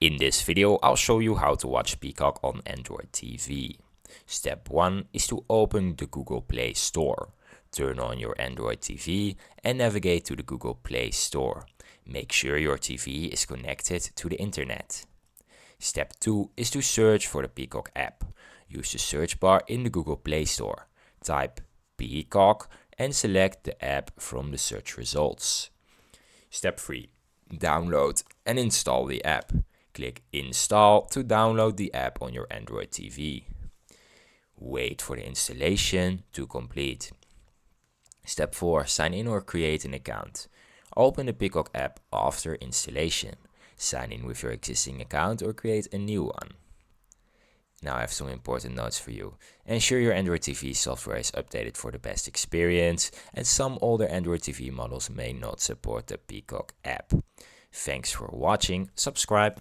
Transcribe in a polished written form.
In this video, I'll show you how to watch Peacock on Android TV. Step 1 is to open the Google Play Store. Turn on your Android TV and navigate to the Google Play Store. Make sure your TV is connected to the internet. Step 2 is to search for the Peacock app. Use the search bar in the Google Play Store. Type Peacock and select the app from the search results. Step 3. Download and install the app. Click Install to download the app on your Android TV. Wait for the installation to complete. Step 4. Sign in or create an account. Open the Peacock app after installation. Sign in with your existing account or create a new one. Now I have some important notes for you. Ensure your Android TV software is updated for the best experience, and some older Android TV models may not support the Peacock app. Thanks for watching. Subscribe.